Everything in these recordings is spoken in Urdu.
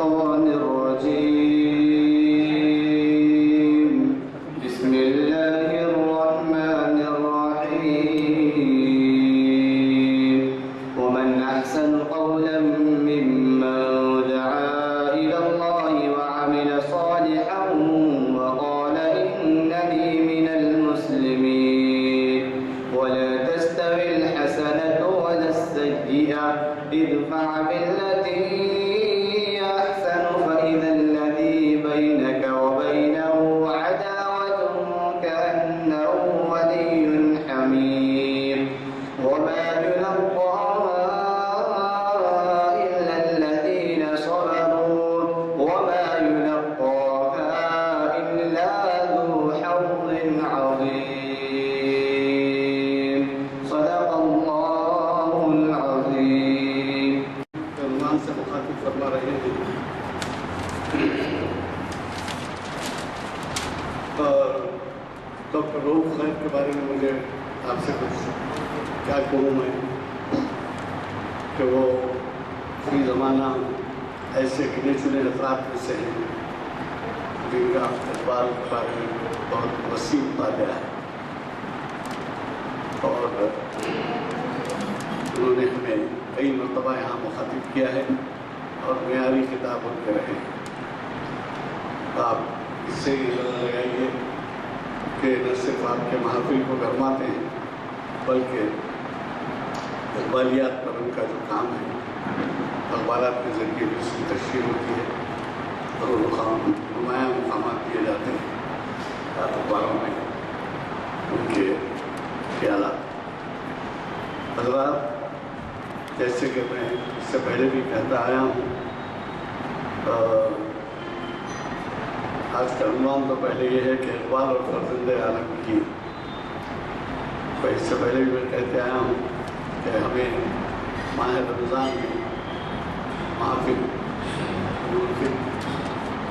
الشيطان الرجيم. بسم الله الرحمن الرحيم. ومن أحسن قولا ممن دعا إلى الله وعمل صالحا وقال إنني من المسلمين. ولا تستوي الحسنة ولا السيئة ادفع بالتي أحسن فإذا الذي بينك وبينه عداوة كأنه ولي حميم. وما يلقاها إلا الذين صبروا وما يلقاها إلا ذو حظ عظيم. صدق الله العظيم. سلمان سے مخاطب فرما رہے ہیں اور ڈاکٹر روف صاحب کے بارے میں مجھے آپ سے کچھ کیا کہوں میں کہ وہ فی زمانہ ایسے گنے چنے افراد میں سے ہیں جن کا اقبال کے بارے میں بہت وسیع مطالعہ ہے اور انہوں نے ہمیں کئی مرتبہ یہاں مخاطب کیا ہے اور معیاری خطاب ان کے رہے ہیں. آپ اس سے یہ لگائیے کہ نہ صرف آپ کے محافل کو گرماتے ہیں بلکہ اقبالیات پر ان کا جو کام ہے اخبارات کے ذریعے بھی اس کی تشہیر ہوتی ہے اور وہ نمایاں مقامات دیے جاتے ہیں اخباروں میں ان کے خیالات. حضرات جیسے کہ میں اس سے پہلے بھی کہتا آیا ہوں آج کا عنوان تو پہلے یہ ہے کہ اقبال اور فرزند عالم کی. اس سے پہلے بھی میں کہتے آیا ہوں کہ ہمیں ماہ رمضان میں محافل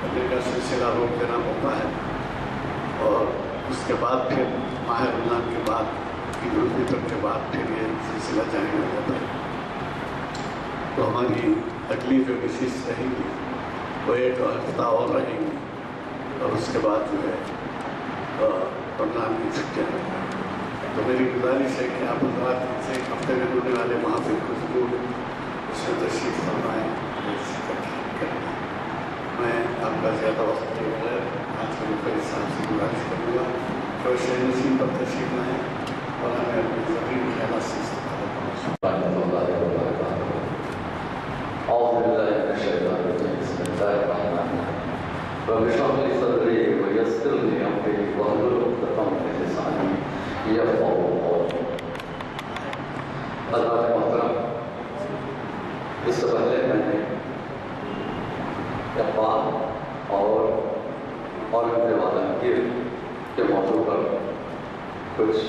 کرنے کا سلسلہ روک دینا پڑتا ہے اور اس کے بعد پھر ماہ رمضان کے بعد عید الفطر کے بعد پھر یہ سلسلہ جاری ہو جاتا ہے. تو ہماری تکلیف جو نشست رہیں گی وہ ایک ہفتہ اور رہیں گی اور اس کے بعد جو ہے رمضان کی چھٹیاں رہیں گی. تو میری گزارش ہے کہ آپ حضرات سے ایک ہفتے میں ہونے والے محافل کو ضرور اس میں تشریف فرمائیں. میں آپ کا زیادہ وقت کے بغیر آج کے مختلف صاحب سے گزارش کروں گا کہ وہ شہر نشین پر تشریف لائیں اور ہمیں اپنی ضروری خیالات سے استفادہ کریں. أعوذ بالله من الشيطان الرجيم. بسم الله الرحمن الرحيم. رب اشرح لي صدري ويسر لي أمري واحلل عقدة من لساني يفقهوا قولي. حضرات محترم، اس سے پہلے میں نے اقبال اور عالمگیر کے موضوع پر کچھ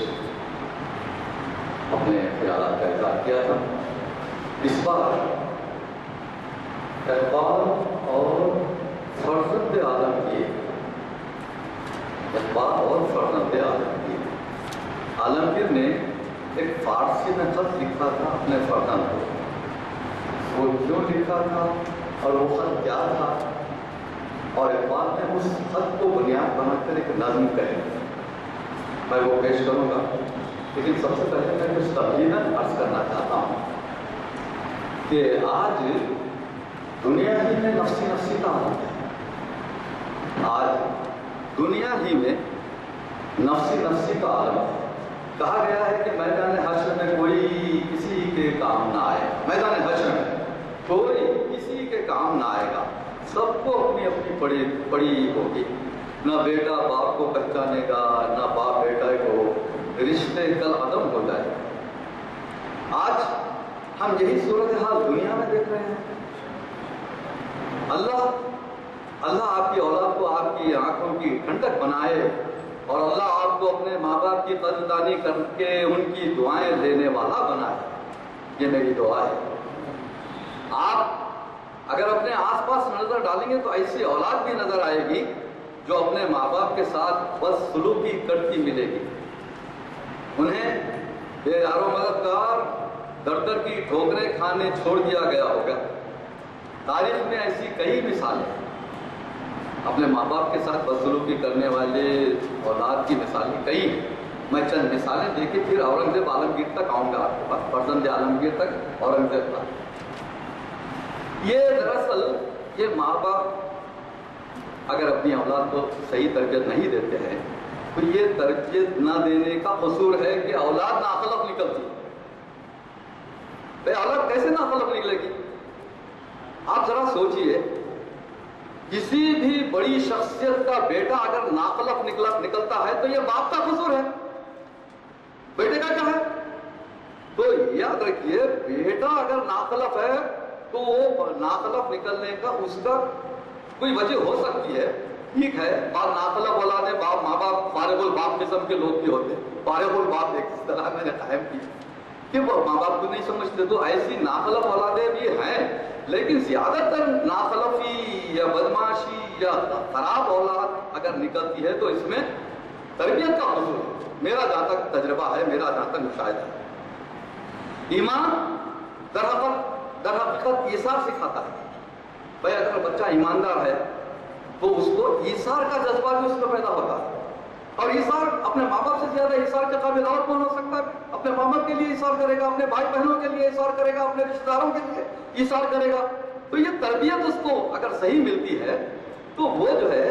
اپنے خیالات کا اظہار کیا تھا. اس بار اقبال اور فرزند عالمگیر عالمگیر نے ایک فارسی میں خط لکھا تھا اپنے فرزند کو. وہ کیوں لکھا تھا اور وہ خط کیا تھا اور اقبال نے اس خط کو بنیاد بنا کر ایک نظم کہی. میں وہ پیش کروں گا لیکن سب سے پہلے میں کچھ تبدیلاً عرض کرنا چاہتا ہوں کہ آج دنیا ہی میں نفسی کا عالم ہے. آج دنیا ہی میں نفسی کا عالم ہے. کہا گیا ہے کہ میدان حشر میں کوئی کسی کے کام نہ آئے. میدان حشر میں کوئی کسی کے کام نہ آئے گا. سب کو اپنی اپنی پڑی ہوگی. نہ بیٹا باپ کو پہچانے گا نہ باپ بیٹا کو. رشتے کل عدم ہو جائے. آج ہم یہی صورتحال دنیا میں دیکھ رہے ہیں. اللہ آپ کی اولاد کو آپ کی آنکھوں کی ٹھنڈک بنائے اور اللہ آپ کو اپنے ماں باپ کی قدردانی کر کے ان کی دعائیں لینے والا بنائے. یہ میری دعا ہے. آپ اگر اپنے آس پاس نظر ڈالیں گے تو ایسی اولاد بھی نظر آئے گی جو اپنے ماں باپ کے ساتھ بس سلوکی کرتی ملے گی. انہیں بے یار و مددگار در در کی ٹھوکریں کھانے چھوڑ دیا گیا ہوگا. تاریخ میں ایسی کئی مثالیں اپنے ماں باپ کے ساتھ بدسلوکی کرنے والے اولاد کی مثالیں کئی ہیں. میں چند مثالیں دے کے پھر اورنگزیب عالمگیر تک آؤں گا آپ کے پاس، فرزند عالمگیر تک اورنگزیب تک. یہ دراصل یہ ماں باپ اگر اپنی اولاد کو صحیح تربیت نہیں دیتے ہیں تو یہ تربیت نہ دینے کا قصور ہے کہ اولاد ناخلف نکلتی. بھائی اولاد کیسے ناخلف نکلے گی؟ آپ ذرا سوچئے، کسی بھی بڑی شخصیت کا بیٹا اگر ناخلف نکلتا ہے تو یہ باپ کا قصور ہے، بیٹے کا کیا ہے؟ تو یاد رکھیے، بیٹا اگر ناخلف ہے تو وہ ناخلف نکلنے کا اس کا کوئی وجہ ہو سکتی ہے. ٹھیک ہے، بعض ناخلف اولادیں ماں باپ فارغ الباپ قسم کے لوگ بھی ہوتے ہیں. فارغ الباپ ایک اصطلاح میں نے قائم کی کہ وہ ماں باپ کو نہیں سمجھتے، تو ایسی ناخلف اولادیں بھی ہیں. لیکن زیادہ تر ناخلفی یا بدماشی یا خراب اولاد اگر نکلتی ہے تو اس میں تربیت کا قصور ہے. میرا جہاں تک تجربہ ہے، میرا جہاں تک مشاہدہ ہے، ایمان در حقیقت ایثار سکھاتا ہے. بھائی اگر بچہ ایماندار ہے تو اس کو ایثار کا جذبہ بھی اس میں پیدا ہوتا ہے. اور ایثار اپنے ماں باپ سے زیادہ ایثار کے قابل اور کون ہو سکتا ہے؟ اپنے ماں باپ کے لیے ایثار کرے گا، اپنے بھائی بہنوں کے لیے ایثار کرے گا، اپنے رشتہ داروں کے لیے ایثار کرے گا. تو یہ تربیت اس کو اگر صحیح ملتی ہے تو وہ جو ہے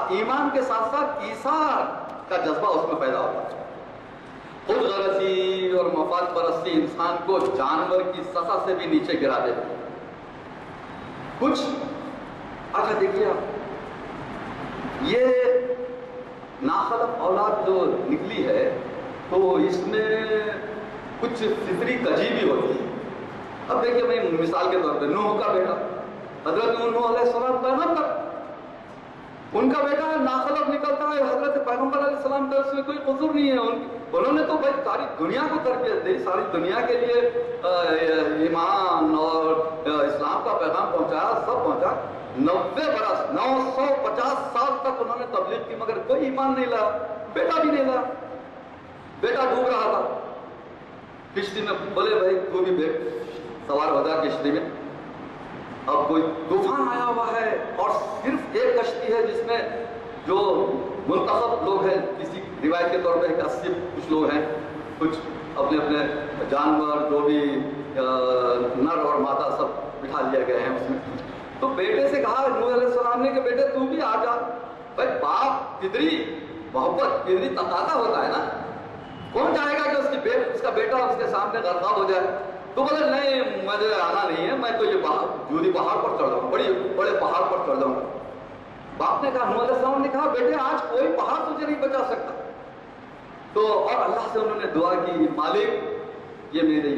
ایمان کے ساتھ ساتھ ایثار کا جذبہ اس میں پیدا ہوتا ہے. خود غرضی اور مفاد پرستی انسان کو جانور کی سطح سے بھی نیچے گرا دیتی ہے. کچھ اچھا دیکھیے آپ، یہ ناخلف اولاد جو نکلی ہے تو اس میں کچھ فطری کجی بھی ہوتی ہے. اب دیکھیے میں مثال کے طور پہ نوح کا بیٹا حضرت نوح علیہ السلام پیغمبر، ان کا بیٹا ناخلف نکلتا ہے، حضرت پیغمبر علیہ السلام کا اس میں کوئی قصور نہیں ہے. انہوں نے تو بھائی ساری دنیا کو تربیت دی، ساری دنیا کے لیے ایمان اور اسلام کا پیغام پہنچایا، سب پہنچا. 90 برس 950 سال تک انہوں نے تبلیغ کی مگر کوئی ایمان نہیں لایا، بیٹا بھی نہیں لایا. بیٹا ڈوب رہا تھا کشتی میں، بولے بھائی تو بھی سوار ہو جا کشتی میں. اب کوئی طوفان آیا ہوا ہے اور صرف ایک کشتی ہے جس میں جو منتخب لوگ ہیں، کسی روایت کے طور پہ 80 کچھ لوگ ہیں، کچھ اپنے اپنے جانور جو بھی نر اور مادہ سب بٹھا لیا گئے ہیں اس میں. تو بیٹے سے کہا نوح علیہ السلام نے کہ بیٹے تو بھی آ جا. بھائی باپ فطری محبت فطری تقاضا ہوتا ہے نا، کون چاہے گا کہ اس کا بیٹا اس کے سامنے غرقاب ہو جائے؟ تو بولے نہیں مجھے آنا نہیں ہے، میں تو یہ جودی پہاڑ پر چڑھ جاؤں، بڑے پہاڑ پر چڑھ جاؤں. باپ نے کہا، نوح علیہ السلام نے کہا بیٹے آج کوئی پہاڑ تجھے نہیں بچا سکتا. تو اور اللہ سے انہوں نے دعا کی، مالک یہ میری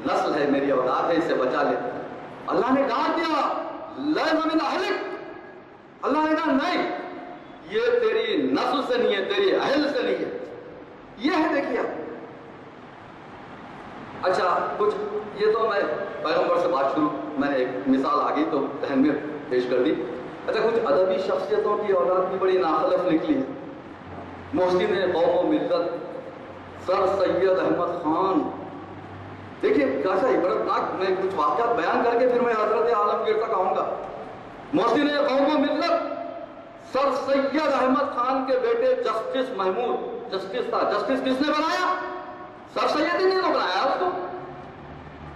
نسل ہے، میری اولاد ہے، اسے بچا لے. اللہ نے کہا کیا لا من اہلک، اللہ نے کہا نہیں یہ تیری نسل سے نہیں ہے، تیری اہل سے نہیں ہے. یہ ہے دیکھیے. اچھا کچھ یہ تو میں پیغمبر سے بات شروع، میں نے ایک مثال آ گئی تو ذہن میں پیش کر دی. اچھا کچھ ادبی شخصیتوں کی اولاد کی بڑی ناخلف نکلی ہے. محسن قوم و ملت سر سید احمد خان، دیکھیے کیسا عبرتناک. میں کچھ واقعات بیان کر کے پھر میں حضرت عالمگیر تک آؤں گا. محسن قوم و ملت سر سید احمد خان کے بیٹے جسٹس محمود، جسٹس تھا. جسٹس کس نے بنایا؟ سر سید ہی نے تو بنایا اس کو.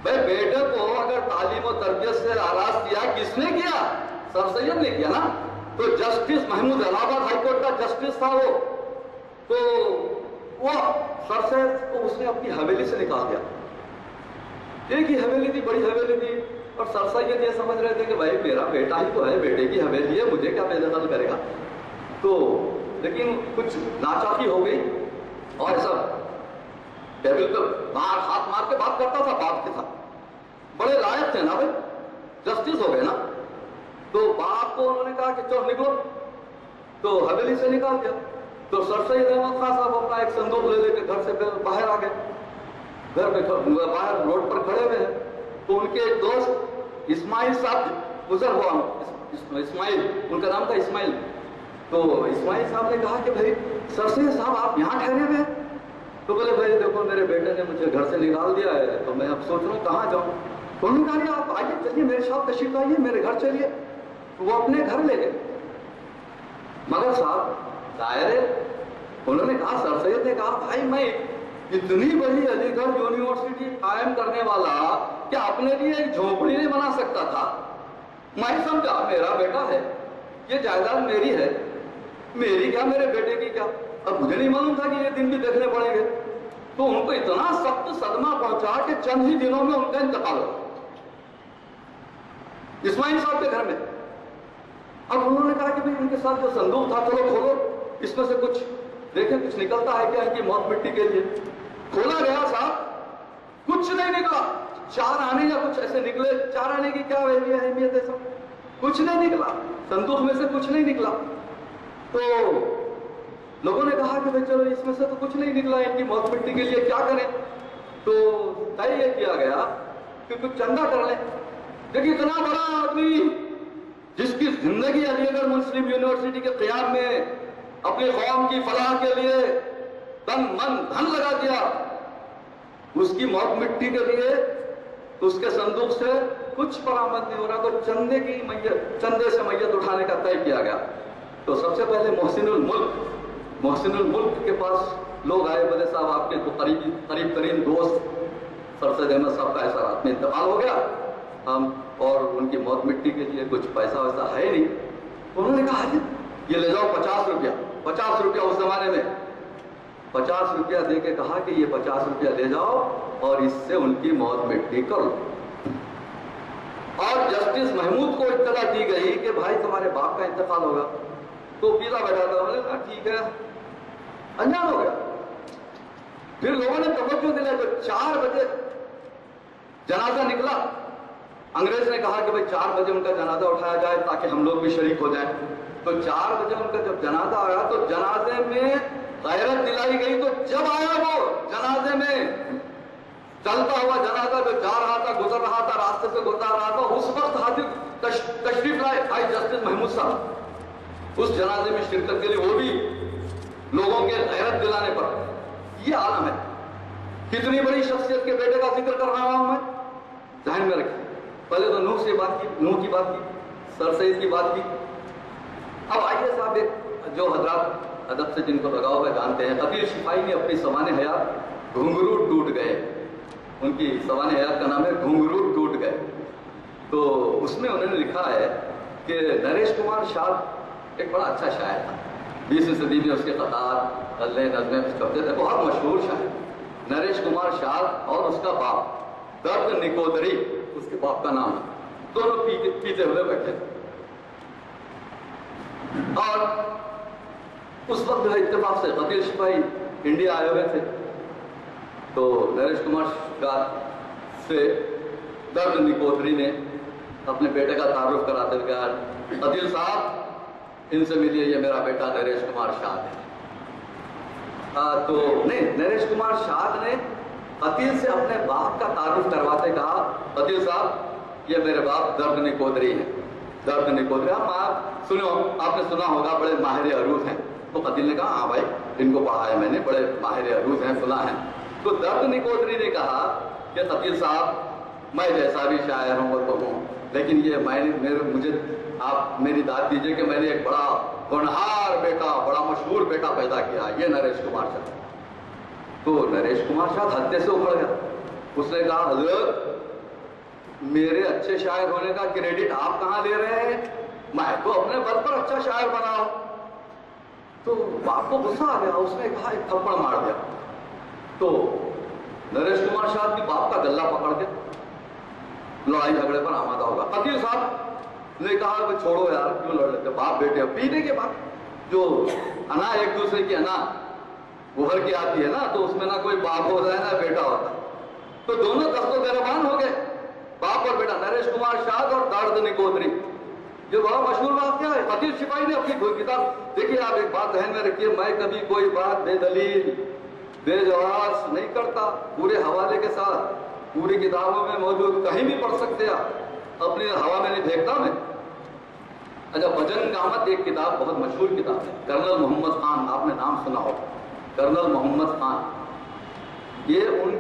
بھائی بیٹے کو اگر تعلیم و تربیت سے آراز کیا کس نے کیا؟ سر سید نے کیا نا. تو جسٹس محمود الہ آباد ہائی کورٹ کا جسٹس تھا وہ. تو وہ سر سید کو اس نے اپنی حویلی سے نکال دیا. ایک ہی حویلی تھی، بڑی حویلی تھی، اور سر سید یہ سمجھ رہے تھے کہ بھائی میرا بیٹا ہی تو ہے، بیٹے کی حویلی ہے، مجھے کیا بے دخل کرے گا. تو لیکن کچھ ناچاقی ہو گئی اور سب ٹیبل پہ باہر ہاتھ مار کے بات کرتا تھا باپ کے ساتھ. بڑے لائق تھے نا بھائی، جسٹس ہو گئے نا. تو باپ کو انہوں نے کہا کہ چلو نکلو، تو حویلی سے نکال دیا. تو سر سید احمد خان صاحب اپنا ایک صندوق لے لے کے گھر سے باہر آ گئے. گھر پہ باہر روڈ پر کھڑے ہوئے ہیں. تو ان کے ایک دوست اسماعیل صاحب گزر ہوا، اسماعیل ان کا نام تھا اسماعیل. تو اسماعیل صاحب نے کہا کہ بھائی سر سید صاحب آپ یہاں ٹھہرے ہوئے ہیں؟ تو بولے بھائی دیکھو میرے بیٹے نے مجھے گھر سے نکال دیا ہے، تو میں اب سوچ رہا ہوں کہاں جاؤں. تو انہوں نے کہا کہ آپ آئیے، چلیے میرے ساتھ تشریف لائیے، میرے گھر چلیے. وہ اپنے گھر لے گئے. مگر صاحب ظاہر ہے انہوں نے کہا، سر سید نے کہا، بھائی میں اتنی بڑی علی گڑھ یونیورسٹی قائم کرنے والا کیا اپنے لیے ایک جھونپڑی نہیں بنا سکتا تھا؟ میں سمجھا میرا بیٹا ہے، یہ جائیداد میری ہے، میری کیا میرے بیٹے کی کیا. اب مجھے نہیں معلوم تھا کہ یہ دن بھی دیکھنے پڑیں گے. تو ان کو اتنا سخت صدمہ پہنچا کہ چند ہی دنوں میں ان کا انتقال ہوا اسماعیل صاحب کے گھر میں. اب انہوں نے کہا کہ بھئی ان کے ساتھ جو صندوق تھا چلو کھولو، اس میں سے کچھ دیکھیں کچھ نکلتا ہے کیا ان کی موت مٹی کے لیے. کھولا گیا صاحب، کچھ نہیں نکلا. 4 آنے یا کچھ ایسے نکلے. 4 آنے کی کیا اہمیت ہے سب؟ کچھ نہیں نکلا، صندوق میں سے کچھ نہیں نکلا. تو لوگوں نے کہا کہ بھئی چلو اس میں سے تو کچھ نہیں نکلا، ان کی موت مٹی کے لیے کیا کریں؟ تو طے یہ کیا گیا کہ کچھ چندہ کر لیں. دیکھیے اتنا بڑا آدمی جس کی زندگی علی گڑھ مسلم یونیورسٹی کے قیام میں اپنی قوم کی فلاح کے لیے تن من دھن لگا دیا، اس کی موت مٹی کے لیے اس کے صندوق سے کچھ برآمد نہیں ہو رہا. تو چندے سے میت اٹھانے کا طے کیا گیا. تو سب سے پہلے محسن الملک کے پاس لوگ آئے، بولے صاحب آپ کے تو قریب ترین دوست سر سید احمد صاحب کا ایسا رات میں انتقال ہو گیا، ہم اور ان کی موت مٹی کے لیے کچھ پیسہ ویسا ہے نہیں. انہوں نے کہا یہ لے جاؤ 50 روپیہ. 50 روپیہ اس زمانے میں 50 روپیہ دے کے کہا کہ یہ 50 روپیہ لے جاؤ اور اس سے ان کی موت مٹی کرو. اور جسٹس محمود کو اطلاع دی گئی کہ بھائی تمہارے باپ کا انتقال ہوگا. تو پیتا بیٹھا تھا، انہوں نے کہا ٹھیک ہے، انجان ہو گیا. پھر لوگوں نے توجہ دلائی تو 4 بجے جنازہ نکلا. انگریز نے کہا کہ بھئی 4 بجے ان کا جنازہ اٹھایا جائے تاکہ ہم لوگ بھی شریک ہو جائیں. تو 4 بجے ان کا جب جنازہ آیا تو جنازے میں غیرت دلائی گئی. تو جب آیا وہ جنازے میں چلتا ہوا جنازہ جو جا رہا تھا، گزر رہا تھا، راستے سے گزر رہا تھا، اس وقت حاضر تشریف لائے بھائی جسٹس محمود صاحب اس جنازے میں شرکت کے لیے، وہ بھی لوگوں کے غیرت دلانے پر. یہ عالم ہے. کتنی بڑی شخصیت کے بیٹے کا ذکر کر رہا ہوں میں، ذہن میں رکھیں. پہلے تو نوح کی بات کی، سر سید کی بات کی. اب آئیے صاحب ایک جو حضرات ادب سے جن کو لگاؤ ہوا جانتے ہیں، قدیر شفائی نے اپنی سوانح حیات گھنگرو ٹوٹ گئے، ان کی سوانح حیات کا نام ہے گھنگرو ٹوٹ گئے. تو اس میں انہوں نے لکھا ہے کہ نریش کمار شاد ایک بڑا اچھا شاعر تھا. 20ویں صدی میں اس کے خطات غزلیں نظمیں چھپتے تھے، بہت مشہور شاعر نریش کمار شاد. اور اس کا باپ درد نکودری اس کے باپ کا نام ہے. دونوں پیتے ہوئے بیٹھے تھے. اور اس وقت جو ہے اتفاق سے قدیر شفائی انڈیا آئے ہوئے تھے. تو نریش کمار شاد سے درد نکودری نے اپنے بیٹے کا تعارف کراتے ہوئے کہا، قدیر صاحب ان سے ملیے، یہ میرا بیٹا نریش کمار شاد ہے. تو نہیں، نریش کمار شاد نے قدیر سے اپنے باپ کا تعارف کرواتے کہا، قدیر صاحب یہ میرے باپ درد نکودری ہیں. درد نکودری آپ سنو، آپ نے سنا ہوگا، بڑے ماہر عروض ہیں. تو قدیر نے کہا ہاں بھائی ان کو پڑھا ہے میں نے، بڑے ماہر عروض ہیں، سنا ہے. تو درد نکودری نے کہا کہ قدیر صاحب میں جیسا بھی شاعر ہوں وہ تو ہوں، لیکن یہ مجھے آپ میری داد دیجئے کہ میں نے ایک بڑا ہونہار بیٹا، بڑا مشہور بیٹا پیدا کیا، یہ نریش کمار شاد. تو نریش کمار شاد حد سے اکھڑ گیا. اس نے کہا حضرت میرے اچھے شاعر ہونے کا کریڈٹ آپ کہاں لے رہے ہیں؟ میں تو اپنے بل پر اچھا شاعر بنا ہوں. تو باپ کو غصہ آ گیا. اس نے کہا ایک تھپڑ مار دیا. تو نریش کمار شاد بھی باپ کا گلہ پکڑ کے لڑائی جھگڑے پر آمادہ ہوگا. قدیر صاحب نے کہا کہ چھوڑو یار کیوں لڑ لیتے، باپ بیٹے. پینے کے بعد جو انا ایک دوسرے کی انا ابھر کے آتی ہے نا، تو اس میں نہ کوئی باپ ہوتا ہے نہ بیٹا ہوتا. تو دونوں دست و گریبان ہو گئے، باپ اور بیٹا، نریش کمار شاد اور درد نکودری. جو بہت مشہور واقعہ ہے. قدیر شفائی نے اپنی کوئی کتاب، دیکھیے آپ ایک بات ذہن میں رکھیے، میں کبھی کوئی بات بے دلیل بے جواز نہیں کرتا. پورے حوالے کے ساتھ پوری کتابوں میں موجود، کہیں بھی پڑھ سکتے آپ، اپنی ہوا میں نہیں پھینکتا میں. اچھا، بھجن گامت ایک کتاب بہت مشہور کتاب ہے، کرنل محمد خان، آپ نے نام سنا ہو، کرنل محمد خان. یہ ان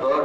3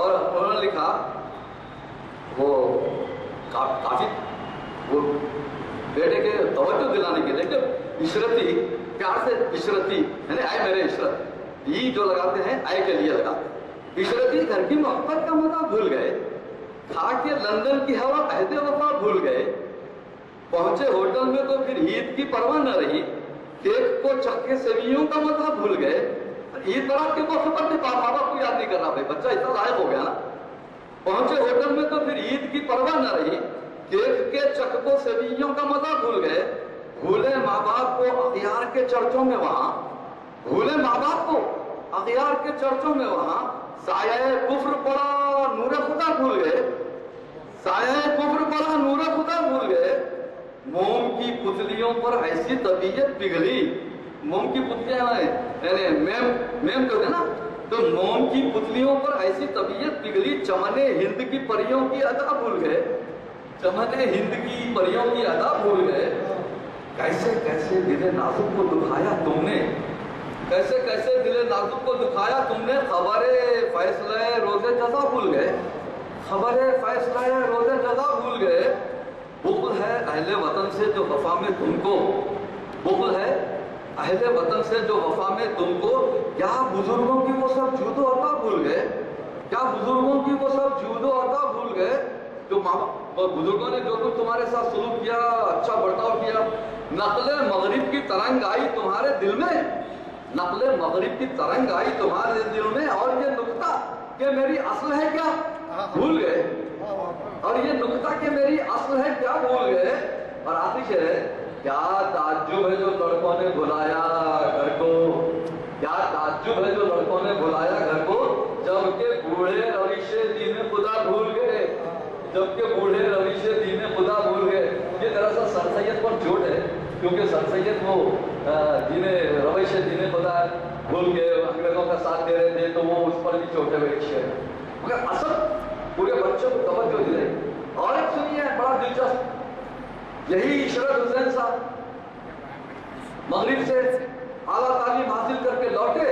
اور انہوں نے لکھا وہ کافی وہ بیٹے کے توجہ دلانے کے لیے کہ عشرتی پیار سے عشرتی یعنی آئے میرے عشرت یہ جو لگاتے ہیں آئے کے لیے لگاتے ہیں عشرتی گھر کی محبت کا مزہ بھول گئے کھا کے لندن کی ہوا عہد وفا بھول گئے پہنچے ہوٹل میں تو پھر عید کی پرواہ نہ رہی کیک کو چکے سیویوں کا مزہ بھول گئے عید برات کے موقع پر بھی ماں باپ کو یاد نہیں کر رہا بھائی بچہ اتنا لائق ہو گیا نا پہنچے ہوٹل میں تو پھر عید کی پرواہ نہ رہی کیک کے چکوں سیویوں کا مزہ بھول گئے بھولے ماں باپ کو اغیار کے چرچوں میں وہاں بھولے ماں باپ کو اغیار کے چرچوں میں وہاں سایہ کفر پڑا نور خدا بھول گئے سایہ کفر پڑا نور خدا بھول گئے موم کی پتلیوں پر ایسی طبیعت پگھلی موم کی پتلیاں یعنی میم جو ہے نا تو موم کی پتلیوں پر ایسی طبیعت پگھلی چمن ہند کی پریوں کی ادا بھول گئے چمن ہند کی پریوں کی ادا بھول گئے کیسے کیسے دل نازک کو دکھایا تم نے کیسے کیسے دل نازک کو دکھایا تم نے خبر فیصلہ روز جزا بھول گئے خبر فیصلہ روز جزا بھول گئے بغض ہے اہل وطن سے جو وفا میں تم کو بغض ہے اہل وطن سے جو وفا میں تم کو کیا بزرگوں کی وہ سب جود و عطا بھول گئے کیا بزرگوں کی وہ سب جود و عطا بھول گئے جو بزرگوں نے جو کچھ تمہارے ساتھ سلوک کیا اچھا برتاؤ کیا نقل مغرب کی ترنگ آئی تمہارے دل میں نقل مغرب کی ترنگ آئی تمہارے دل میں اور یہ نکتہ کہ میری اصل ہے کیا بھول گئے اور یہ نکتہ کہ میری اصل ہے کیا بھول گئے اور آخری شعر ہے کیا تعجب ہے جو لڑکوں نے بلایا گھر کو کیا تعجب ہے جو لڑکوں نے بلایا گھر کو جبکہ بوڑھے روش دین خدا بھول گئے جبکہ بوڑھے روش دین خدا بھول گئے یہ دراصل سر سید پر چوٹ ہے کیونکہ سر سید وہ روش دین خدا بھول گئے انگریزوں کا ساتھ دے رہے تھے تو وہ اس پر بھی چوٹے ہوئے شعر مگر اصل پورے بچوں کو توجہ دلائے اور ایک سنیے بڑا دلچسپ یہی عشرت حسین صاحب مغرب سے اعلیٰ تعلیم حاصل کر کے لوٹے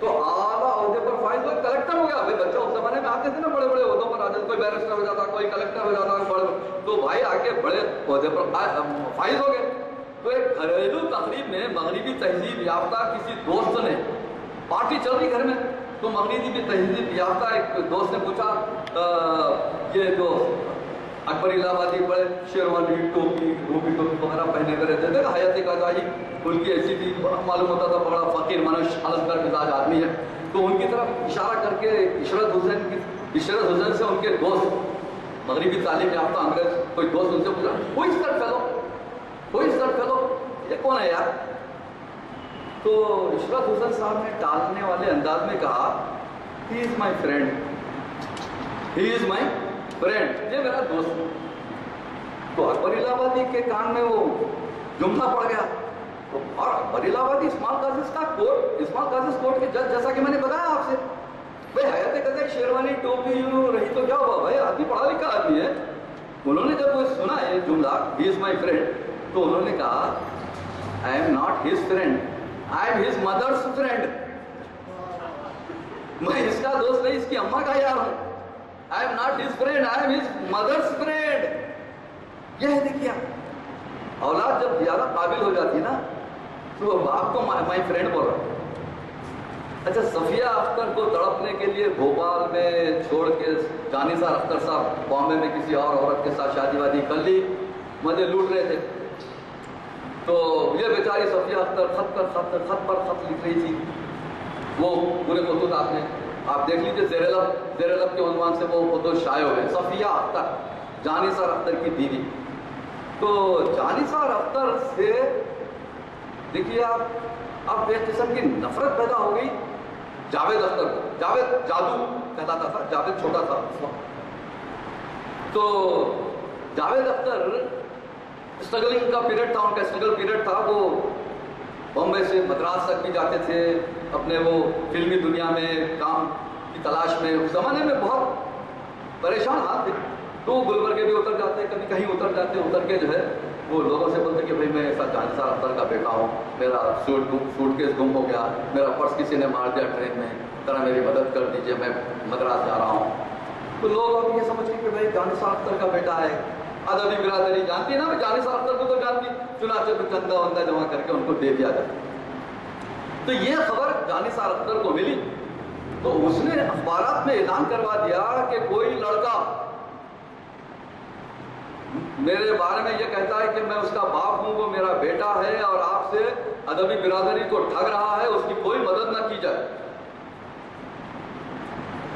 تو اعلیٰ عہدے پر فائز ہوئے کلیکٹر ہو گیا بھائی بچہ اس زمانے میں آتے تھے نا بڑے بڑے عہدوں پر آتے کوئی بیرسٹر ہو جاتا کوئی کلیکٹر ہو جاتا تو بھائی آگے بڑے عہدے پر فائز ہو گئے تو ایک گھریلو تقریب میں مغربی تہذیب یافتہ کسی دوست نے پارٹی چل رہی گھر میں تو مغربی تہذیب یافتہ ایک دوست نے پوچھا یہ جو اکبر الہ آبادی بڑے شیروانی ٹوپی روبی ٹوپی وغیرہ پہنے ہوئے رہتے تھے حیات قضائی ان کی ایسی تھی معلوم ہوتا تھا بڑا فقیر منش الگ مزاج آدمی ہے تو ان کی طرف اشارہ کر کے عشرت حسین سے ان کے دوست مغربی تعلیم یافتہ انگریز کوئی دوست ان سے پوچھا کوئی سر فیلو یہ کون ہے یار تو عشرت حسین صاحب نے ٹالنے والے انداز میں کہا ہی از مائی فرینڈ یہ میرا دوست ہے تو اکبر الہ آبادی کے کان میں وہ جملہ پڑ گیا اور اکبر الہ آبادی اسماعیل قاضی کورٹ کے جج جیسا کہ میں نے بتایا آپ سے بھائی حیات قضائی شیروانی ٹوپی رہی تو کیا ہوا بھائی آدمی پڑھا لکھا آدمی ہے انہوں نے جب وہ سنا یہ جملہ ہی از مائی فرینڈ تو انہوں نے کہا I am not his friend, I am his mother's friend. میں اس کا دوست نہیں اس کی اماں کا یار ہوں. I am not his friend, I am his mother's friend. یہ ہے دیکھیے اولاد جب زیادہ قابل ہو جاتی ہے نا تو باپ کو مائی فرینڈ بول رہا. اچھا صفیہ اختر کو تڑپنے کے لیے بھوپال میں چھوڑ کے جانثار اختر صاحب بامبے میں کسی اور عورت کے ساتھ شادی وادی کر لی مزے لوٹ رہے تھے تو یہ بیچاری صفیہ اختر خط پر خط لکھ رہی تھی. وہ پورے خطوط آپ دیکھ لیجیے زیر لب کے عنوان سے وہ خطوط شائع ہوئے. صفیہ اختر جانثار اختر کی بیوی. تو جانثار اختر سے دیکھیے آپ ایک قسم کی نفرت پیدا ہو گئی جاوید اختر کو. جاوید جادو کہلاتا تھا, جاوید چھوٹا تھا اس وقت. تو جاوید اختر اسٹرگلنگ کا پیریڈ تھا, ان کا اسٹرگل پیریڈ تھا. وہ بمبئی سے مدراس تک بھی جاتے تھے اپنے وہ فلمی دنیا میں کام کی تلاش میں. اس زمانے میں بہت پریشان حال تھے تو گلبرگے بھی اتر جاتے, کبھی کہیں اتر جاتے, اتر کے جو ہے وہ لوگوں سے بولتے کہ بھائی میں ایسا جانسار اختر کا بیٹا ہوں، میرا سوٹ کیس گم ہو گیا، میرا پرس کسی نے مار دیا ٹرین میں، ذرا میری مدد کر دیجیے، میں مدراس جا رہا ہوں۔ تو لوگ اب یہ سمجھتے کہ بھائی جانسار اختر کا بیٹا ہے، ادبی برادری جانتی ہے نا، جانسار اختر کو تو جانتی، چنانچہ تو چندہ وندہ جمع کر کے ان کو دے دیا جاتا۔ تو یہ خبر جانسار اختر کو ملی تو اس نے اخبارات میں اعلان کروا دیا کہ کوئی لڑکا میرے بارے میں یہ کہتا ہے کہ میں اس کا باپ ہوں، وہ میرا بیٹا ہے اور آپ سے ادبی برادری کو ٹھگ رہا ہے، اس کی کوئی مدد نہ کی جائے۔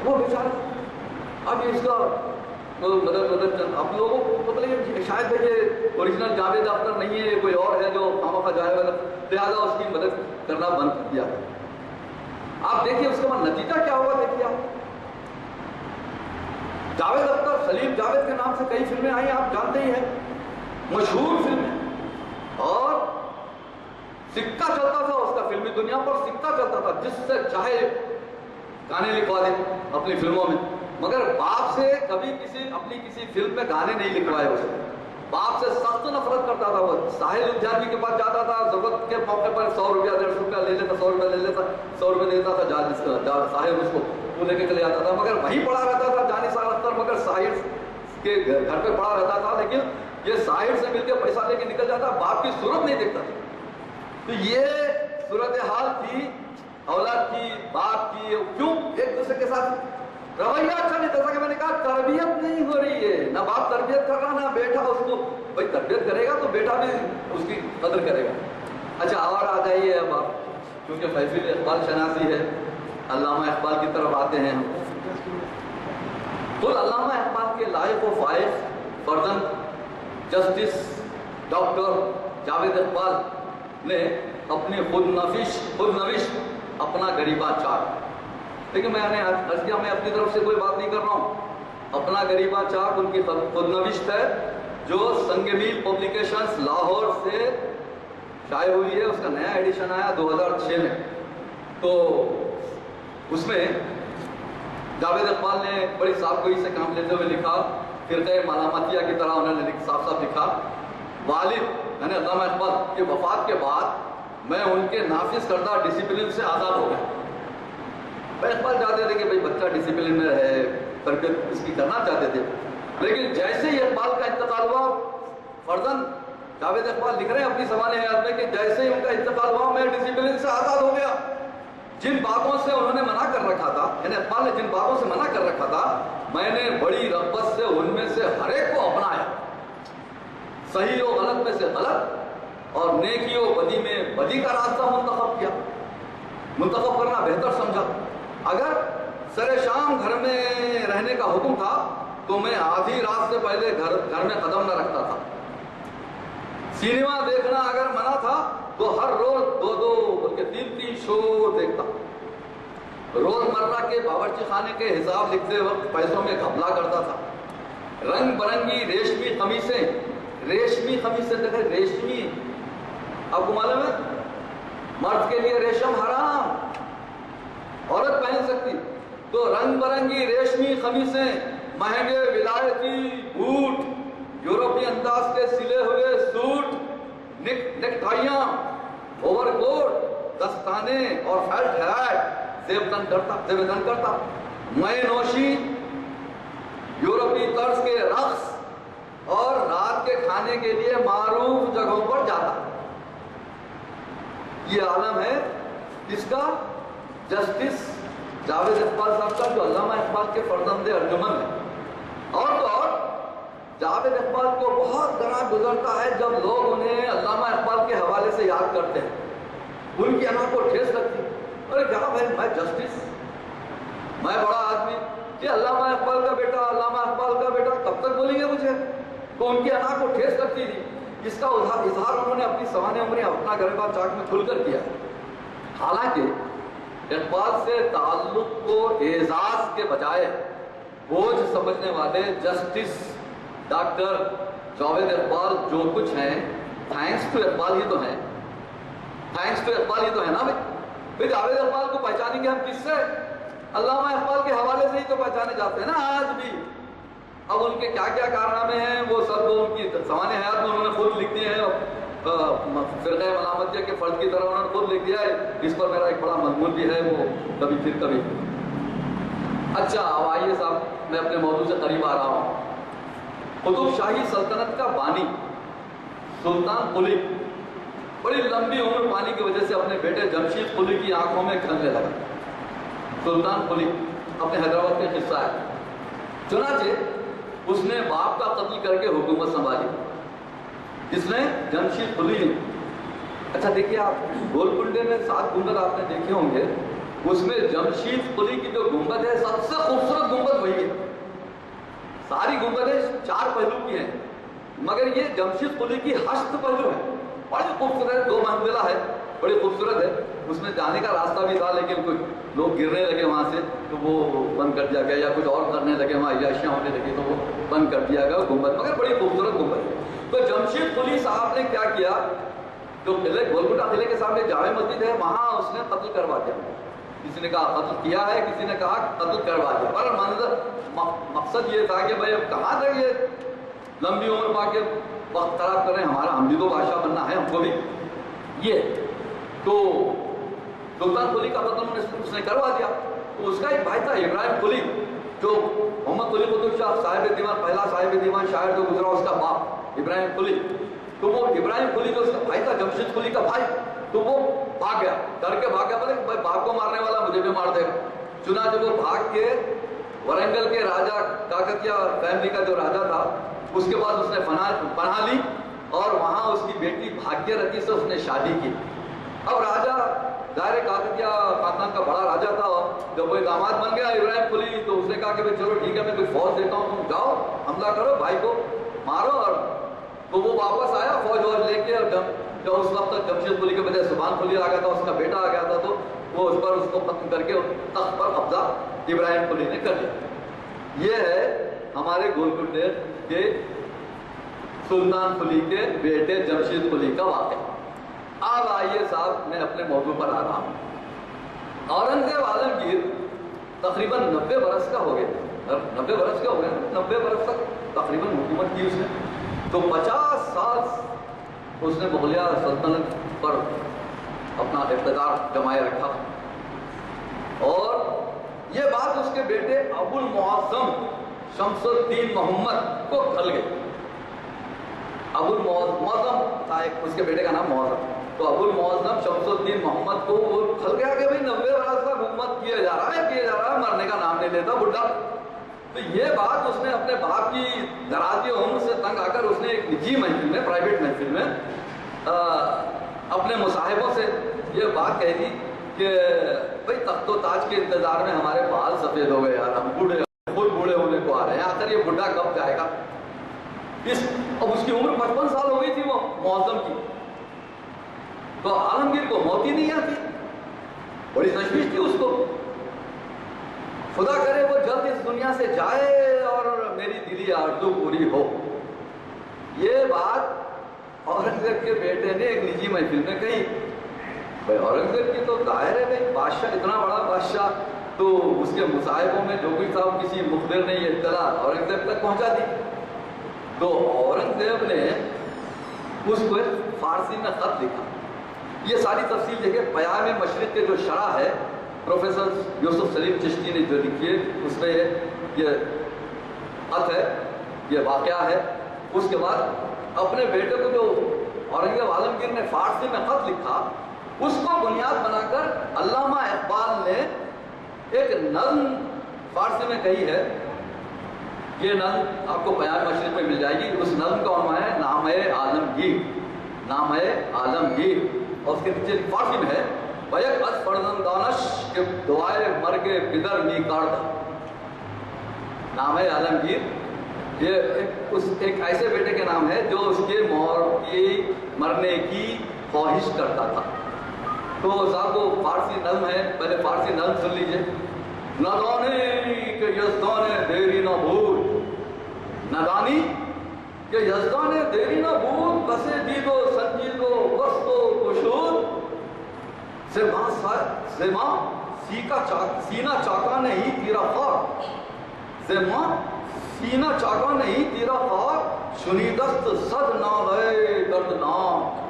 وہ بیچارہ اب اس کا مدد اب لوگوں کو مطلب شاید یہ اوریجنل جاوید اختر نہیں ہے، یہ کوئی اور ہے جو خامخواہ جائے والا، لہٰذا اس کی مدد کرنا بند کر دیا۔ آپ دیکھیے اس کے بعد نتیجہ کیا ہوا، دیکھیے آپ جاوید اختر، سلیم جاوید کے نام سے کئی فلمیں آئی، آپ جانتے ہی ہیں، مشہور فلمیں، اور سکہ چلتا تھا اس کا، فلمی دنیا پر سکہ چلتا تھا، جس سے چاہے گانے لکھوا دے اپنی فلموں میں، مگر باپ سے کبھی اپنی کسی فلم میں گانے نہیں لکھوائے اس نے۔ باپ سے سخت نفرت کرتا تھا، وہ ساحل لدھیانوی کے پاس جاتا تھا، ضرورت کے موقع پر 100 روپیہ 150 روپیہ لے لیتا، 100 روپیہ لے لیتا، 100 روپیہ دیتا تھا، ساحل اس کو وہ لے کے چلے جاتا تھا، مگر وہیں پڑا رہتا تھا جانسار اختر، مگر ساحل کے گھر پہ پڑا رہتا تھا، لیکن یہ ساحل سے مل کے پیسہ لے کے نکل جاتا، باپ کی صورت نہیں دیکھتا تھا۔ تو یہ صورتحال تھی اولاد کی، باپ کی، کیوں ایک دوسرے کے ساتھ رویہ اچھا نہیں، جیسا کہ میں نے کہا تربیت نہیں ہو رہی ہے، نہ باپ تربیت کر رہا نہ بیٹا اس کو، بھائی تربیت کرے گا تو بیٹا بھی اس کی قدر کرے گا۔ اچھا اور آ جائیے اب آپ، کیونکہ محفل اقبال شناسی ہے، علامہ اقبال کی طرف آتے ہیں ہم۔ خود علامہ اقبال کے لائق و فائق فرزند جسٹس ڈاکٹر جاوید اقبال نے اپنی خود نوش اپنا غریباں چاک، لیکن میں نے عرض کیا میں اپنی طرف سے کوئی بات نہیں کر رہا ہوں، اپنا غریباں چاک ان کی خود نوشت ہے جو سنگ میل پبلیکیشنز لاہور سے شائع ہوئی ہے، اس کا نیا ایڈیشن آیا 2006 میں۔ تو اس میں جاوید اقبال نے بڑی صاف گوئی سے کام لیتے ہوئے لکھا، فرقہ ملامتیہ کی طرح انہوں نے صاف صاف لکھا، والد یعنی علامہ اقبال کی وفات کے بعد میں ان کے نافذ کردہ ڈسپلن سے آزاد ہو گیا۔ میں اقبال چاہتے تھے کہ بھائی بچہ ڈسپلن میں رہے، تربیت اس کی کرنا چاہتے تھے، لیکن جیسے ہی اقبال کا انتقال ہوا، فرزند جاوید اقبال لکھ رہے ہیں اپنی زمانے حیات میں کہ جیسے ہی ان کا انتقال ہوا میں ڈسپلن سے آزاد ہو گیا۔ جن باتوں سے انہوں نے منع کر رکھا تھا، یعنی اقبال نے جن باتوں سے منع کر رکھا تھا، میں نے بڑی رغبت سے ان میں سے ہر ایک کو اپنایا، صحیح و غلط میں سے غلط اور نیکی و بدی میں بدی کا راستہ منتخب کرنا بہتر سمجھا۔ اگر سر شام گھر میں رہنے کا حکم تھا تو میں آدھی رات سے پہلے گھر میں قدم نہ رکھتا تھا۔ سینما دیکھنا اگر منع تھا تو ہر روز 2 بلکہ 3 شو دیکھتا۔ روزمرہ کے باورچی خانے کے حساب لکھتے وقت پیسوں میں گھپلا کرتا تھا۔ رنگ برنگی ریشمی قمیصیں دیکھیں، ریشمی آپ کو معلوم ہے مرد کے لیے ریشم حرام، عورت پہن سکتی، تو رنگ برنگی ریشمی قمیصیں، مہنگے ولایتی بوٹ، یورپی انداز کے سلے ہوئے سوٹ، نیک ٹائیاں، اوور کوٹ، دستانے اور فیلٹ ہیٹ زیب دن کرتا، میں نوشی، یورپی طرز کے رقص اور رات کے کھانے کے لیے معروف جگہوں پر جاتا۔ یہ عالم ہے اس کا جسٹس جاوید اقبال صاحب کا، جو علامہ اقبال کے فرزند ارجمن ہے۔ اور تو اور جاوید اقبال کو بہت گناہ گزرتا ہے جب لوگ انہیں علامہ اقبال کے حوالے سے یاد کرتے ہیں، ان کی آنکھ کو ٹھیس لگتی ہے، ارے کیا بھائی میں جسٹس، میں بڑا آدمی، کہ علامہ اقبال کا بیٹا، علامہ اقبال کا بیٹا، کب تک بولیں گے مجھے؟ تو ان کی آنکھ کو ٹھیس لگتی تھی۔ اس کا اظہار انہوں نے اپنی سوانح عمری اپنا غریباں چاک میں کھل کر کیا۔ حالانکہ اقبال سے تعلق کو اعزاز کے بجائے بوجھ سمجھنے والے جسٹس ڈاکٹر جاوید اقبال جو کچھ ہیں، تھینکس ٹو اقبال ہی تو ہیں، تھینکس ٹو اقبال ہی تو ہے نا بھائی جاوید اقبال کو پہچانیں گے ہم کس سے؟ علامہ اقبال کے حوالے سے ہی تو پہچانے جاتے ہیں نا آج بھی۔ اب ان کے کیا کیا کارنامے ہیں وہ سب وہ ان کی سوانح حیات میں انہوں نے خود لکھ دیے ہیں. فرقہ ملامتیہ کے فرد کی طرح انہوں نے خود لکھ دیا ہے. اس پر میرا ایک بڑا مضمون بھی ہے، وہ کبھی پھر کبھی. اچھا اب آئیے صاحب میں اپنے موضوع سے قریب آ رہا ہوں. قطب شاہی سلطنت کا بانی سلطان قلی بڑی لمبی عمر پانے کی وجہ سے اپنے بیٹے جمشید قلی کی آنکھوں میں کھلنے لگا. سلطان قلی اپنے حیدرآباد کا قصہ ہے. چنانچہ اس نے باپ کا قتل کر کے حکومت سنبھالی. جس نے جمشید قلی. اچھا دیکھیے آپ گولکنڈے میں 7 گنبد آپ نے دیکھے ہوں گے، اس میں جمشید قلی کی جو گنبد ہے سب سے خوبصورت گنبد وہی ہے. ساری گنبدیں 4 پہلو کی ہیں مگر یہ جمشید قلی کی 8 پہلو ہے. بڑی خوبصورت ہے، 2 منزلہ ہے، بڑی خوبصورت ہے. اس میں جانے کا راستہ بھی تھا لیکن کچھ لوگ گرنے لگے وہاں سے تو وہ بند کر دیا گیا، یا کچھ اور کرنے لگے وہاں عیاشیاں ہونے لگی تو وہ بند کر دیا گیا گنبد، مگر بڑی خوبصورت گنبد ہے. تو جمشید قلی صاحب نے کیا کیا، جو قلعے گولکنڈہ قلعے کے سامنے جامع مسجد ہے وہاں اس نے قتل کروا دیا. کسی نے کہا قتل کیا ہے، کسی نے کہا قتل کروا دیا. پر منظر مقصد یہ تھا کہ بھائی اب کہاں تک یہ لمبی عمر پا کے وقت خراب کر رہے ہیں، ہمارا ہم بھی تو بادشاہ بننا ہے ہم کو بھی. یہ تو سلطان قلی کا قتل اس نے کروا دیا. تو اس کا ایک بھائی تھا ابراہیم قلی، جو محمد قلی قطب شاہ صاحب دیوان، پہلا صاحب دیوان شاعر جو گزرا، اس کا باپ ابراہیم قلی. تو وہ ابراہیم قلی جو اس کا بھائی تھا جمشید قلی کا بھائی، تو وہ بھاگ گیا، ڈر کے بھاگ گیا. بولے بھائی باپ کو مارنے والا مجھے بھی مار دے گا. چنانچہ وہ بھاگ کے ورنگل کے راجا کاکتیہ فیملی کا جو راجا تھا اس کے بعد اس نے پناہ لی اور وہاں اس کی بیٹی بھاگیہ رتی سے اس نے شادی کی. اب راجا ظاہر کاکتیہ خاندان کا بڑا راجا تھا، جب وہ داماد بن گیا ابراہیم قلی تو اس نے کہا کہ چلو ٹھیک ہے میں کوئی فوج دیتا ہوں، تم جاؤ حملہ کرو بھائی کو مارو. اور تو وہ واپس آیا فوج ووج لے کے، اور جب اس وقت تک جمشید قلی کے بجائے سبحان قلی آ گیا تھا، اس کا بیٹا آ گیا تھا، تو وہ اس پر اس کو ختم کر کے تخت پر قبضہ ابراہیم قلی نے کر لیا. یہ ہے ہمارے گولکنڈے کے سلطان قلی کے بیٹے جمشید قلی کا واقعہ. اب آئیے صاحب میں اپنے موضوع پر آ رہا ہوں. اورنگزیب عالمگیر تقریباً 90 برس کا ہو گیا، 90 برس کا ہو گیا، 90 برس تک تقریباً حکومت کی اس نے. تو 50 سال اس نے مغلیہ سلطنت پر اپنا اقتدار جمائے رکھا. اور یہ بات اس کے بیٹے ابو المعظم شمس الدین محمد کو کھل گئی. ابو المعظم تھا اس کے بیٹے کا نام معظم. تو ابو المعظم شمس الدین محمد کو وہ کھل گیا کہ بھائی 90 برس تک حکومت کیا جا رہا ہے، مرنے کا نام نہیں لیتا بڈھا. تو یہ بات اس نے اپنے باپ کی درازی عمر سے تنگ آ کر اس نے ایک نجی محفل میں، پرائیویٹ محفل میں اپنے مصاحبوں سے یہ بات کہہ دی کہ بھائی تخت و تاج کے انتظار میں ہمارے بال سفید ہو گئے یار، ہم بوڑھے خود بوڑھے ہونے کو آ رہے ہیں، آخر یہ بڈھا کب جائے گا. اب اس کی عمر 55 سال ہو گئی تھی وہ معظم کی. تو عالمگیر کو موت ہی نہیں آتی، بڑی تشویش تھی اس کو. خدا کرے وہ جلد اس دنیا سے جائے اور میری دلی آرزو پوری ہو. یہ بات اورنگزیب کے بیٹے نے ایک نجی محفل میں کہی. بھائی اورنگزیب کی تو ظاہر ہے بھائی بادشاہ، اتنا بڑا بادشاہ، تو اس کے مصاحبوں میں جو کچھ تھا کسی مخبر نے یہ اطلاع اورنگزیب تک پہنچا دی. تو اورنگزیب نے اس کو فارسی میں خط لکھا. یہ ساری تفصیل دیکھیں پیام مشرق کے جو شرح ہے پروفیسر یوسف سلیم چشتی نے جو لکھی ہے اس میں یہ خط ہے، یہ واقعہ ہے. اس کے بعد اپنے بیٹے کو جو اورنگزیب عالمگیر نے فارسی میں خط لکھا اس کو بنیاد بنا کر علامہ اقبال نے ایک نظم فارسی میں کہی ہے. یہ نظم آپ کو پیام مشرق میں مل جائے گی. اس نظم کا عنوان ہے نامہ عالمگیر، نامہ عالمگیر. اور اس کے نیچے فارسی میں ہے بیک از فرزندانش کے دعائے مرگ پدر می کارد. نامہ عالمگیر یہ ایک ایسے بیٹے کے نام ہے جو اس کے مرنے کی خواہش کرتا تھا. تو صاحب وہ فارسی نظم ہے، پہلے فارسی نظم سن لیجئے. ندانی کہ یزدان دیری نہ بھول، ندانی کہ یزدان دیری نہ بھول، بسے دید و سنجید و وسط و گشود، سینا چاکا نہیں تیرا خاک، سینہ چاکا نہیں تیرا خاک، شنیدست صد نالے دردناک،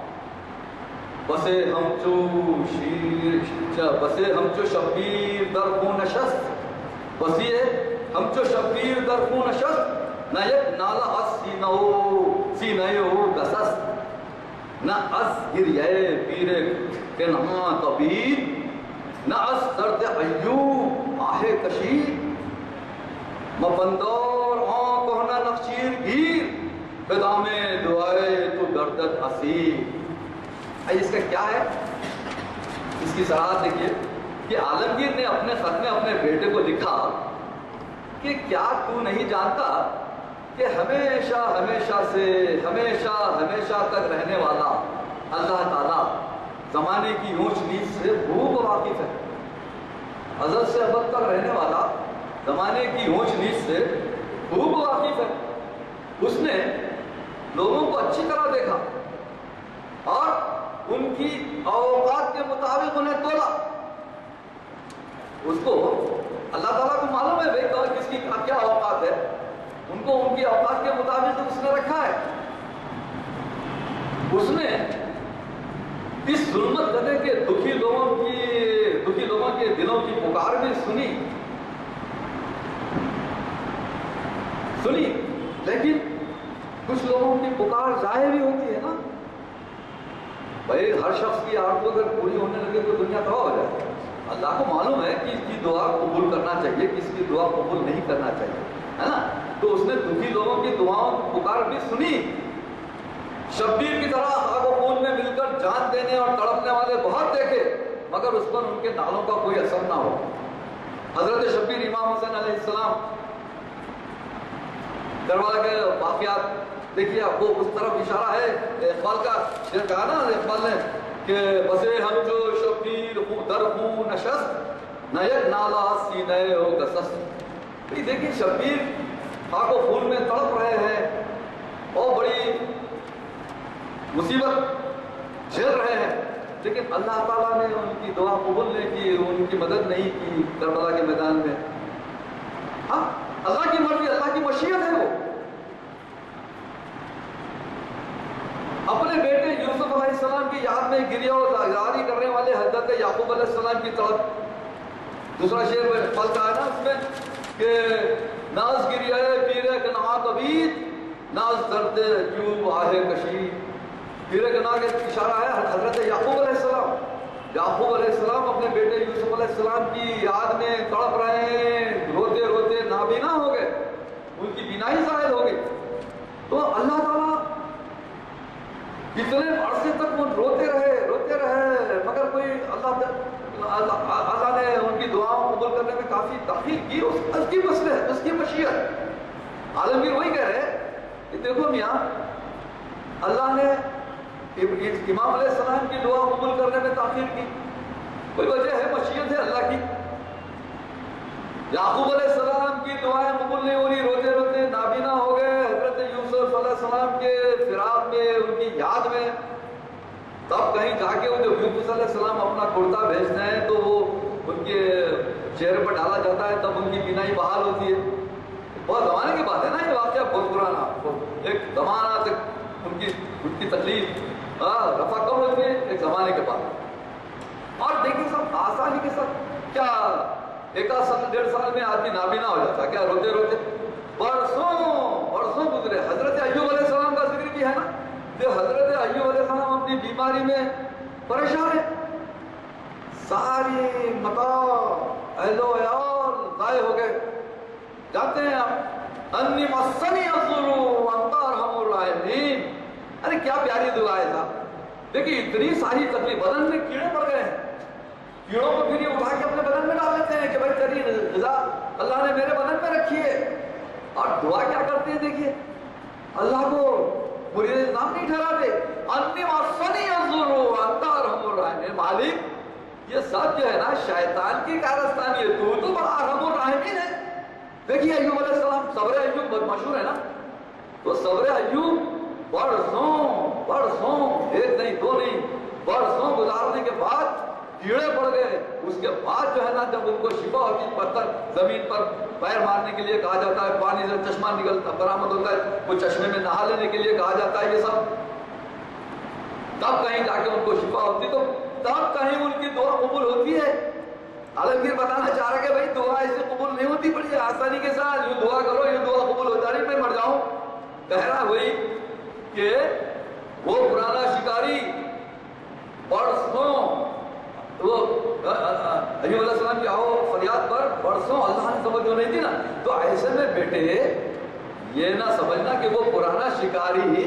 بسے ہم چو شبیر در خون نشست، بسیے ہم چو شبیر در خون نشست، نہ یک نالا از سینہ ہو گسست، نہ از گریہ پیر کنہاں طبیب، نہ از درد ایوب آہ کشید، مبندور آن کہنا نخچیر گیر، بدام دعائے تو گردت اسیر۔ اس کا کیا ہے؟ اس کی صراحت دیکھیے کہ عالمگیر نے اپنے خط میں اپنے بیٹے کو لکھا کہ کیا تو نہیں جانتا کہ ہمیشہ ہمیشہ سے ہمیشہ ہمیشہ تک رہنے والا اللہ تعالیٰ زمانے کی اونچ نیچ سے خوب واقف ہے، ازل سے ابد تک رہنے والا زمانے کی اونچ نیچ سے خوب واقف ہے۔ اس نے لوگوں کو اچھی طرح دیکھا اور ان کی اوقات کے مطابق انہیں تولا۔ اس کو اللہ تعالیٰ کو معلوم ہے بھائی کس کی کیا اوقات ہے، ان کو ان کی اوقات کے مطابق اس نے رکھا ہے۔ اس نے اس ظلمت زدے کے دکھی لوگوں کے دلوں کی پکار بھی سنی، لیکن کچھ لوگوں کی پکار ظاہر بھی ہوتی ہے نا بھائی، ہر شخص کی آرزو اگر پوری ہونے لگے تو دنیا تباہ ہو جائے۔ اللہ کو معلوم ہے کہ اس کی دعا قبول کرنا چاہیے، کس کی دعا قبول نہیں کرنا چاہیے، ہے نا؟ تو اس نے دکھی لوگوں کی دعاؤں کی پکار بھی سنی۔ شبیر کی طرح آگ و خون میں مل کر جان دینے اور تڑپنے والے بہت دیکھے، مگر اس پر ان کے نالوں کا کوئی اثر نہ ہو۔ حضرت شبیر امام حسین علیہ السلام کربلا کے واقعات دیکھیے، آپ کو اس طرف اشارہ ہے۔ اقبال کا شعر کہا نا اقبال نے کہ بسے ہم جو شبیر در خون نشست، نہ یک نالا سینہ ہو گسست۔ دیکھیے شبیر خاک و خون میں تڑپ رہے ہیں اور بڑی مصیبت جھیل رہے ہیں، لیکن اللہ تعالیٰ نے ان کی دعا قبول نہیں کی، ان کی مدد نہیں کی کربلا کے میدان میں۔ ہاں اللہ کی مرضی، اللہ کی مشیت ہے۔ وہ اپنے بیٹے یوسف علیہ السلام کی یاد میں گریہ و زاری کرنے والے حضرت یعقوب علیہ السلام کی طرف دوسرا شعر میں اقبال کا ہے نا اس میں کہ ناز گریہ پیر کنہاں طبید، ناز درد ایوب آہ کشید۔ پیر کنہاں کا اشارہ ہے حضرت یعقوب علیہ السلام۔ یعقوب علیہ السلام اپنے بیٹے یوسف علیہ السلام کی یاد میں تڑپ رہے ہیں، روتے روتے نابینا ہو گئے، ان کی بینائی زائل ہو گئی۔ تو اللہ تعالیٰ اتنے عرصے تک وہ روتے رہے مگر کوئی اللہ نے ان کی دعاؤں قبول کرنے میں کافی تاخیر کی۔ اس کی مسئلہ ہے، اس کی مشیت۔ عالمگیر وہی کہہ رہے کہ دیکھو میاں، اللہ نے امام علیہ السلام کی دعا قبول کرنے میں تاخیر کی، کوئی وجہ ہے، مشیت ہے اللہ کی۔ یعقوب علیہ السلام کی دعائیں قبول نہیں ہو رہی، روتے روتے نابینا ہو گئے حضرت یوسف علیہ السلام کے فراق میں، ان کی یاد میں۔ تب کہیں جا کے وہ جب یوسف علیہ السلام اپنا کرتا بھیجتے ہیں تو وہ ان کے چہرے پر ڈالا جاتا ہے، تب ان کی بینائی بحال ہوتی ہے۔ بہت زمانے کی بات ہے نا یہ واقعہ، بہت پرانا، ایک زمانہ تک ان کی تکلیف رفع کب ہوتی ہے، ایک زمانے کے بعد۔ اور دیکھیں سب آسانی کے ساتھ، کیا ایک آدھ سال 1.5 سال میں آدمی نابینا ہو جاتا ہے، کیا روتے روتے برسوں گزرے۔ حضرت ایوب علیہ السلام کا ذکر بھی ہے نا، جو حضرت ایوب علیہ السلام اپنی بیماری میں پریشان ہے، ساری متاع اہل و عیال ضائع ہو گئے۔ جانتے ہیں آپ انی مسنی الضر وانت ارحم الراحمین، ارے کیا پیاری دعا ہے صاحب۔ دیکھیے اتنی ساری تکلیف، بدن میں کیڑے پڑ گئے ہیں، کیڑوں کو پھر یہ اٹھا کے اپنے بدن میں ڈال لیتے ہیں کہ بھائی تیری غذا اللہ نے میرے بدن میں رکھی ہے۔ اور دعا کیا کرتے ہیں دیکھیے، اللہ کو بری نام نہیں ٹھہراتے، انی مسنی الضر وانت ارحم الراحمین۔ مالک یہ سب جو ہے نا شیطان کی کارستانی ہے، تو بڑا ارحم الراحمین ہے۔ دیکھیے ایوب علیہ السلام، صبر ایوب بہت مشہور ہے نا، تو صبر ایوب برسوں ایک نہیں دو نہیں برسوں گزارنے کے بعد کیڑے پڑ گئے. اس کے بعد جو ہے نا جب ان کو شفا ہوتی, پتھر زمین پر پیر مارنے کے لیے کہا جاتا ہے, پانی سے چشمہ نکلتا برآمد ہوتا ہے, وہ چشمے میں نہا لینے کے لیے کہا جاتا ہے, یہ سب تب کہیں جا کے ان کو شفا ہوتی, تو تب کہیں ان کی دعا قبول ہوتی ہے. عالمگیر بتانا چاہ رہا کہ بھائی دعا ایسے قبول نہیں ہوتی, بڑی آسانی کے ساتھ یوں دعا کرو یہ دعا قبول ہو جا رہی, میں مر جاؤں. کہہ رہا وہی کہ وہ پرانا شکاری برسوں وہ ایوب علیہ السلام کی آہو فریاد پر برسوں اللہ نے توجہ نہیں دی نا, تو ایسے میں بیٹے یہ نہ سمجھنا کہ وہ پرانا شکاری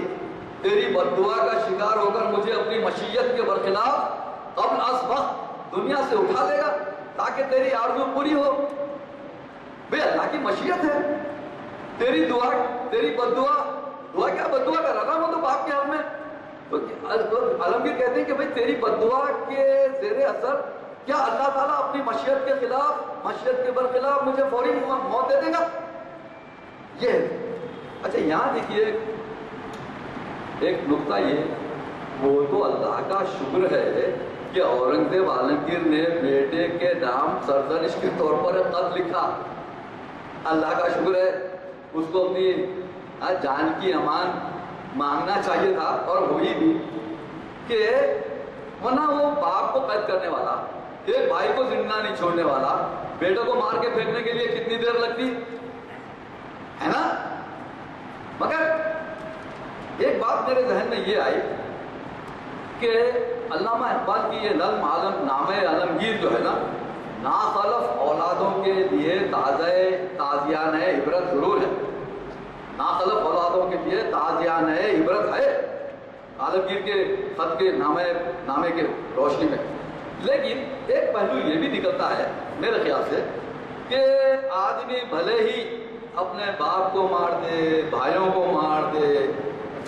تیری بددعا کا شکار ہو کر مجھے اپنی مشیت کے برخلاف قبل از وقت دنیا سے اٹھا لے گا تاکہ تیری آرزو پوری ہو. بے اللہ کی مشیت ہے, تیری دعا تیری بددعا, دعا کیا بددعا کر رہا ہوں تو باپ کے حال میں. تو عالمگیر کہتے ہیں کہ بھئی تیری بددعا کے زیر اثر کیا اللہ تعالیٰ اپنی مشیت کے خلاف, مشیت کے برخلاف مجھے فوری موت دے دے گا. یہ اچھا یہاں دیکھیے ایک نقطہ, یہ وہ تو اللہ کا شکر ہے کہ اورنگزیب عالمگیر نے بیٹے کے نام سرزنش کے طور پر خط لکھا. اللہ کا شکر ہے, اس کو اپنی جان کی امان مانگنا چاہیے تھا اور ہوئی بھی, کہ ورنہ وہ باپ کو قید کرنے والا, ایک بھائی کو زندہ نہیں چھوڑنے والا, بیٹے کو مار کے پھینکنے کے لیے کتنی دیر لگتی ہے نا. مگر ایک بات میرے ذہن میں یہ آئی کہ علامہ اقبال کی یہ نظم عالم نامہ عالمگیر جو ہے نا, ناخلف اولادوں کے لیے تازیانہ عبرت ضرور ہے, ناخلف اولادوں کے لیے تازیانہ عبرت ہے عالمگیر کے خط کے نامے کے روشنی میں. لیکن ایک پہلو یہ بھی نکلتا ہے میرے خیال سے کہ آدمی بھلے ہی اپنے باپ کو مار دے, بھائیوں کو مار دے,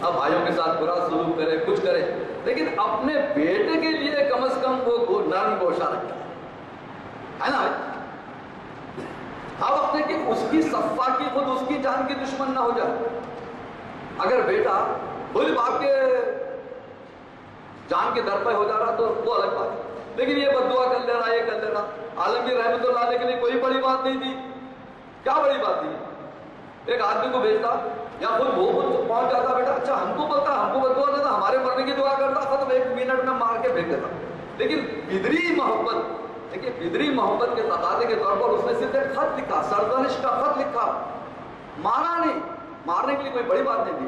اب بھائیوں کے ساتھ برا سلوک کرے, کچھ کرے, لیکن اپنے بیٹے کے لیے کم از کم وہ نرم گوشہ رکھتا ہے نا. ہر وقت ہے کہ اس کی صفا کی خود اس کی جان کی دشمن نہ ہو جائے. اگر بیٹا خود باپ کے جان کے در پہ ہو جا رہا تو وہ الگ بات ہے, لیکن یہ بددعا کر لے رہا, یہ کر لے رہا. عالمگیر رحمۃ اللہ علیہ کے لیے کوئی بڑی بات نہیں تھی. کیا بڑی بات تھی؟ ایک آدمی کو بھیجتا یا خود وہ خود پہنچ جاتا, بیٹا اچھا ہم کو بولتا, ہم کو بددعا دیتا, ہمارے مرنے کی دعا کرتا, ختم, 1 منٹ میں مار کے پھینک دیتا. لیکن بدری محبت, دیکھیے بدری محبت کے تقاضے کے طور پر اس نے صرف ایک خط لکھا, سرزنش کا خط لکھا, مارا نہیں. مارنے کے لیے کوئی بڑی بات نہیں تھی.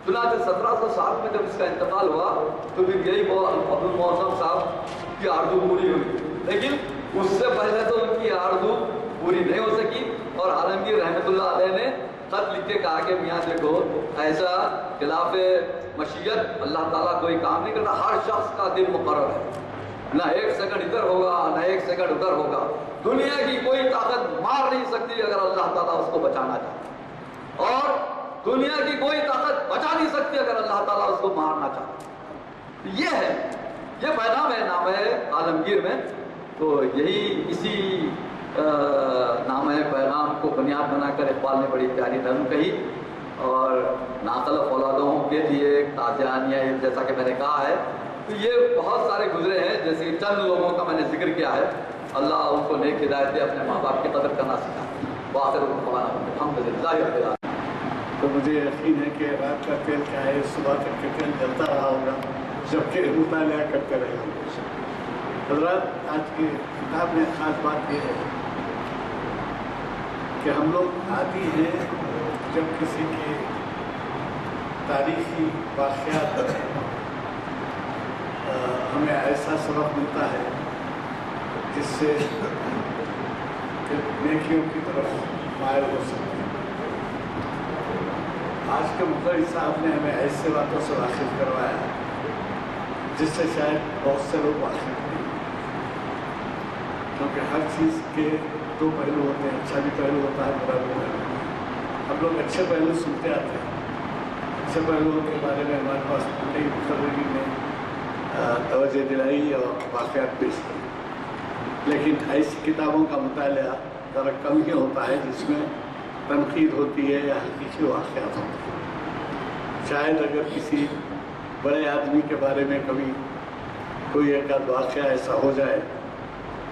چنانچہ 1707 میں جب اس کا انتقال ہوا تو پھر یہی عبد المحسن صاحب کی آرزو پوری ہوئی, لیکن اس سے پہلے تو ان کی آرزو پوری نہیں ہو سکی. اور عالمگیر رحمۃ اللہ علیہ نے خط لکھ کے کہا کہ میاں دیکھو ایسا خلاف مشیت اللہ تعالیٰ کوئی کام نہیں کرتا, ہر شخص کا دل مقرر ہے, نہ 1 سیکنڈ ادھر ہوگا نہ 1 سیکنڈ ادھر ہوگا. دنیا کی کوئی طاقت مار نہیں سکتی اگر اللہ تعالیٰ اس کو بچانا چاہتا, اور دنیا کی کوئی طاقت بچا نہیں سکتی اگر اللہ تعالیٰ اس کو مارنا چاہتا. یہ ہے, یہ پیغام ہے نامہ عالمگیر میں. تو یہی اسی نامہ پیغام کو بنیاد بنا کر اقبال نے بڑی پیاری نظم کہی, اور ناخلف اولادوں کے لیے تازیانیہ جیسا کہ میں نے کہا ہے. تو یہ بہت سارے گزرے ہیں, جیسے کہ چند لوگوں کا میں نے ذکر کیا ہے. اللہ ان کو نیک ہدایت دے, اپنے ماں باپ کی قدر کرنا سکھائے. وآخر الحمدللہ رب العالمین. تو مجھے یقین ہے کہ رات کا تیل کیا ہے, صبح تک کے تیل جلتا رہا ہوگا جبکہ مطالعہ کرتے رہے ہوں گے. حضرات آج کی کتاب میں خاص بات یہ ہے کہ ہم لوگ عادی ہیں جب کسی کی تاریخی واقعات ہمیں ایسا سبق ملتا ہے جس سے نیکیوں کی طرف مائل ہو سکتے ہیں. آج کے مقرری صاحب نے ہمیں ایسے باتوں سے واقف کروایا جس سے شاید بہت سے لوگ واقف نہیں, کیونکہ ہر چیز کے 2 پہلو ہوتے ہیں, اچھا بھی پہلو ہوتا ہے, برا بھی پہلو. ہم لوگ اچھے پہلو سنتے آتے ہیں, اچھے پہلوؤں کے بارے میں ہمارے پاس پوری مقرری نے توجہ دلائی اور واقعات پیش کی. لیکن ایسی کتابوں کا مطالعہ ذرا کم ہی ہوتا ہے جس میں تنقید ہوتی ہے یا حقیقی واقعات ہوتے ہیں. شاید اگر کسی بڑے آدمی کے بارے میں کبھی کوئی ایک آدھ واقعہ ایسا ہو جائے